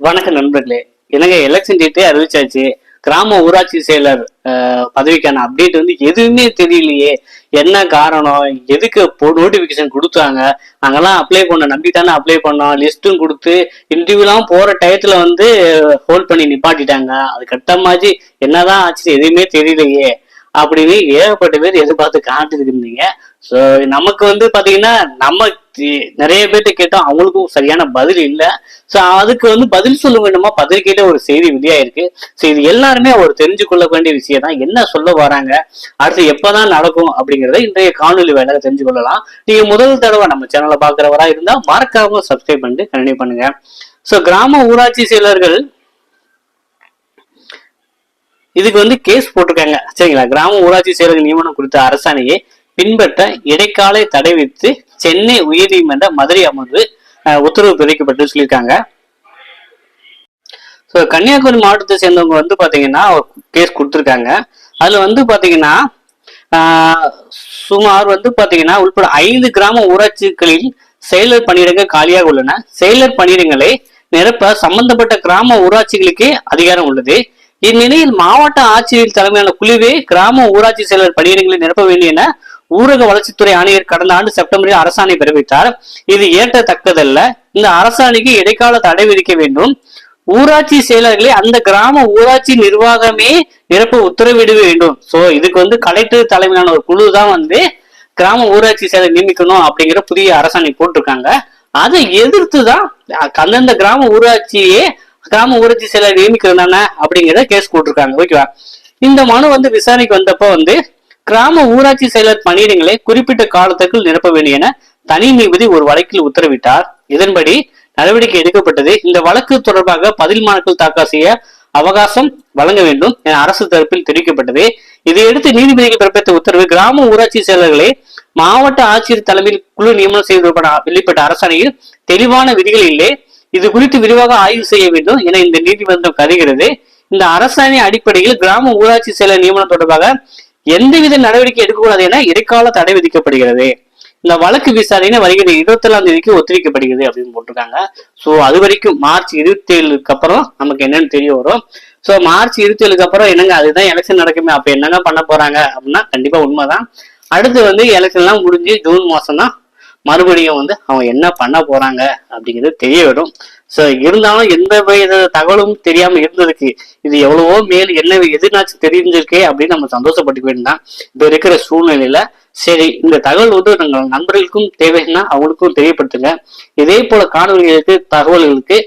வணக்கம் நண்பர்களே. என்னங்க எலெக்ஷன் டேட்டே அறிவிச்சாச்சு. கிராம ஊராட்சி செயலர் பதவிக்கான அப்டேட் வந்து எதுவுமே தெரியலையே. என்ன காரணம்? எதுக்கு நோட்டிபிகேஷன் கொடுத்தாங்க? நாங்கெல்லாம் அப்ளை பண்ண நம்பித்தானே அப்ளை பண்ணோம். லிஸ்ட்டும் கொடுத்து இன்டர்வியூலாம் போற டயத்துல வந்து ஹோல்ட் பண்ணி நிப்பாட்டிட்டாங்க. அது கட்டமாச்சு. என்னதான் ஆச்சு எதுவுமே தெரியலையே அப்படின்னு ஏகப்பட்ட பேர் எதிர்பார்த்து காத்துட்டு இருந்தீங்க. ஸோ நமக்கு வந்து பாத்தீங்கன்னா நம்ம நிறைய பேர்ட்ட கேட்டோம், அவங்களுக்கும் சரியான பதில் இல்லை. ஸோ அதுக்கு வந்து பதில் சொல்ல வேண்டுமா பத்திரிகையில ஒரு செய்தி வெளியாயிருக்கு. ஸோ இது எல்லாருமே ஒரு தெரிஞ்சு கொள்ள வேண்டிய விஷயம் தான். என்ன சொல்ல வராங்க, அடுத்து எப்பதான் நடக்கும் அப்படிங்கறத இன்றைய காணொலி வேலை தெரிஞ்சு கொள்ளலாம். நீங்க முதல் தடவை நம்ம சேனலை பாக்குறவரா இருந்தா மறக்காம சப்ஸ்கிரைப் பண்ணிட்டு கண்டினியூ பண்ணுங்க. ஸோ கிராம ஊராட்சி செயலர்கள் இதுக்கு வந்து கேஸ் போட்டிருக்காங்க, சரிங்களா? கிராம ஊராட்சி செயலர்கள் நியமனம் குறித்த அரசாணையை பின்பற்ற இடைக்கால தடை விதித்து சென்னை உயர்நீதிமன்ற மதுரை அமர்வு உத்தரவு பிறப்பிக்கப்பட்டு சொல்லியிருக்காங்க. ஸோ கன்னியாகுமரி மாவட்டத்தை சேர்ந்தவங்க வந்து பாத்தீங்கன்னா கேஸ் கொடுத்துருக்காங்க. அதுல வந்து பாத்தீங்கன்னா சுமார் வந்து பாத்தீங்கன்னா உட்பட 5 கிராம ஊராட்சிகளில் செயலர் பணியிடங்கள் காலியாக உள்ளன. செயலர் பணியிடங்களை நிரப்ப சம்பந்தப்பட்ட கிராம ஊராட்சிகளுக்கே அதிகாரம் உள்ளது. இந்நிலையில் மாவட்ட ஆட்சியர் தலைமையிலான குழுவே கிராம ஊராட்சி செயலர் பணியிடங்களை நிரப்ப வேண்டிய என ஊரக வளர்ச்சித்துறை ஆணையர் கடந்த ஆண்டு செப்டம்பரில் அரசாணை பிறப்பித்தார். இது ஏற்கத்தக்கதல்ல. இந்த அரசாணைக்கு இடைக்கால தடை விதிக்க வேண்டும். ஊராட்சி செயலர்களை அந்த கிராம ஊராட்சி நிர்வாகமே நிரப்ப உத்தரவிட வேண்டும். சோ இதுக்கு வந்து கலெக்டர் தலைமையிலான ஒரு குழு தான் வந்து கிராம ஊராட்சி செயலர் நியமிக்கணும் அப்படிங்கிற புதிய அரசாணை போட்டிருக்காங்க. அதை எதிர்த்துதான் அந்தந்த கிராம ஊராட்சியே கிராம ஊராட்சி செயலர் நியமிக்கிறதானே அப்படிங்கிறத கேஸ் போட்டிருக்காங்க. ஓகேவா? இந்த மனு வந்து விசாரணைக்கு வந்தப்ப வந்து கிராம ஊராட்சி செயலர் பணியிடங்களை குறிப்பிட்ட காலத்திற்குள் நிரப்ப வேண்டிய என தனி நீதிபதி ஒரு வழக்கில் உத்தரவிட்டார். இதன்படி நடவடிக்கை எடுக்கப்பட்டது. இந்த வழக்கு தொடர்பாக பதில் மனுக்கள் தாக்கல் செய்ய அவகாசம் வழங்க வேண்டும் என அரசு தரப்பில் தெரிவிக்கப்பட்டது. இதையடுத்து நீதிபதிகள் பிறப்பித்த உத்தரவு கிராம ஊராட்சி செயலர்களை மாவட்ட ஆட்சியர் தலைமையில் குழு நியமனம் செய்து வெளிப்பட்ட அரசாணையில் தெளிவான விதிகள் இல்லை. இது குறித்து விரிவாக ஆய்வு செய்ய வேண்டும் என இந்த நீதிமன்றம் கருதுகிறது. இந்த அரசாணை அடிப்படையில் கிராம ஊராட்சி செயலர் நியமனம் தொடர்பாக எந்தவித நடவடிக்கை எடுக்கக்கூடாது என இடைக்கால தடை விதிக்கப்படுகிறது. இந்த வழக்கு விசாரணை வருகிற 27ஆம் தேதிக்கு ஒத்திவைக்கப்படுகிறது அப்படின்னு போட்டிருக்காங்க. சோ அது வரைக்கும் மார்ச் 27க்கு அப்புறம் நமக்கு என்னன்னு தெரிய வரும். சோ மார்ச் 27க்கு அப்புறம் என்னங்க அதுதான் எலெக்ஷன் நடக்குமே, அப்ப என்னங்க பண்ண போறாங்க அப்படின்னா கண்டிப்பா உண்மைதான். அடுத்து வந்து எலெக்ஷன் எல்லாம் முடிஞ்சு ஜூன் மாசம் தான் மறுபடியும் வந்து அவங்க என்ன பண்ண போறாங்க அப்படிங்கிறது தெரிய வரும். சோ இருந்தாலும் எந்த வித தகவலும் தெரியாம இருந்ததுக்கு இது எவ்வளவோ மேல் என்ன எதிர்நாச்சு தெரிஞ்சிருக்கே அப்படின்னு நம்ம சந்தோஷப்பட்டுக்க வேண்டாம் இப்ப இருக்கிற சூழ்நிலையில. சரி, இந்த தகவல் வந்து நாங்கள் நண்பர்களுக்கும் தேவைன்னா அவங்களுக்கும் தெரியப்படுத்துங்க. இதே போல காணொலிகளுக்கு தகவல்களுக்கு